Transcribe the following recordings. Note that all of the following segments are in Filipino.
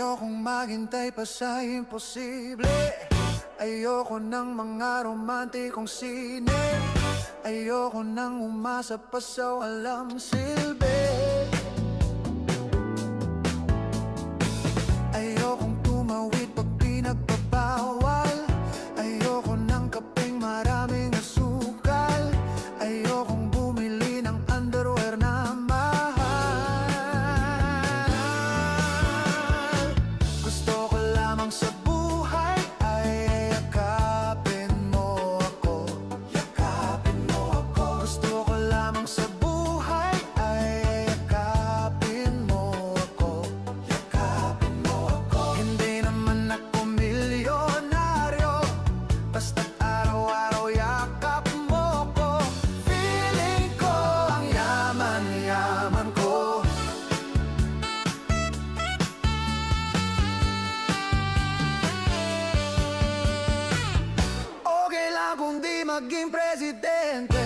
Ayokong maghintay pa sa imposible. Ayoko ng mga romantikong sine. Ayoko nang umasa pa sa walang silbi. Ayokong tumawid pag pinagbabawal. Ayoko ng kapeng maraming asukal. Ayokong bumili ng underwear na mahal. Gusto ko lamang sa buhay ay yakapin mo ako. Yakapin mo ako. Gusto ko lamang sa buhay ay yakapin mo ako. Yakapin mo ako. Hindi naman ako milyonaryo, basta't araw-araw yakap mo ko. Feeling ko ang yaman-yaman ko. Okay lang kung di maging presidente.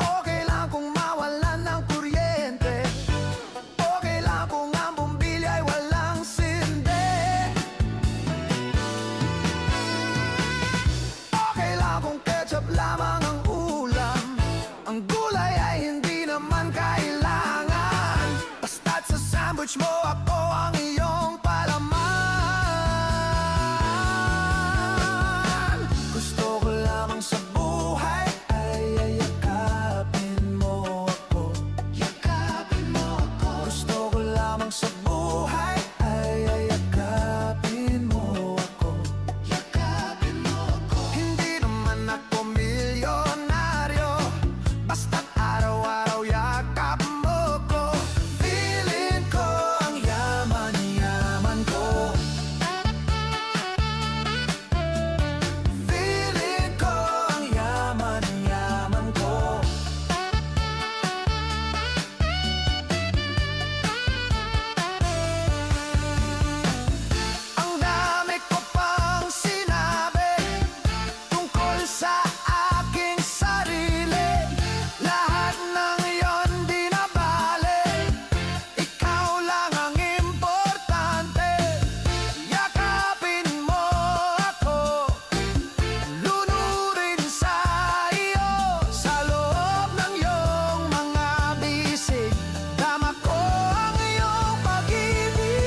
Okay lang kung mawalan ng kuryente. Okay lang kung ang bumbilya ay walang sinde. Okay lang kung ketchup lamang ang ulam. Ang gulay ay hindi naman kailangan. Basta't sa sandwich mo ako ang iyong palaman. Gusto ko lamang sa buhay ay yakapin mo ako. Yakapin mo ako. Gusto ko lamang sa buhay ay yakapin mo ako. Yakapin mo ako. Hindi naman ako milyonaryo, basta't araw-araw yakap mo ko. Feeling ko ang yaman-yaman ko. Feeling ko ang yaman-yaman ko. Ang dami ko pang sinabi tungkol sa aking sarili. Lahat ng iyon di na bale. Ikaw lang ang importante. Yakapin mo ako. Lunurin sa iyo. Sa loob ng iyong mga bisig, dama ko ang iyong pag-ibig.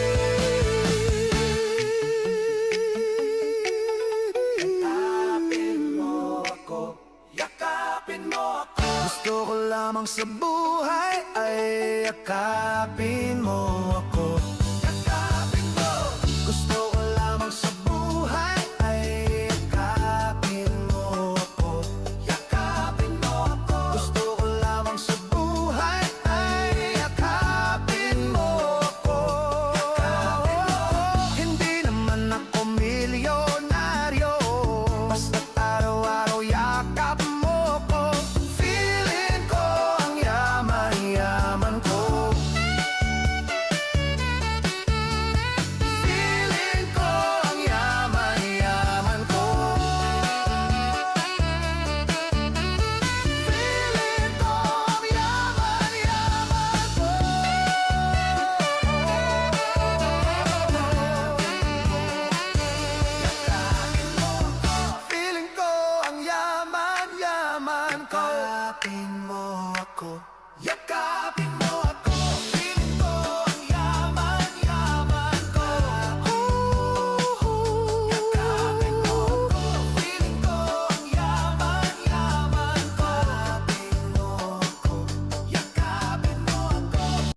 Yakapin mo ako. Yakapin mo ako. Gusto ko lamang sa buhay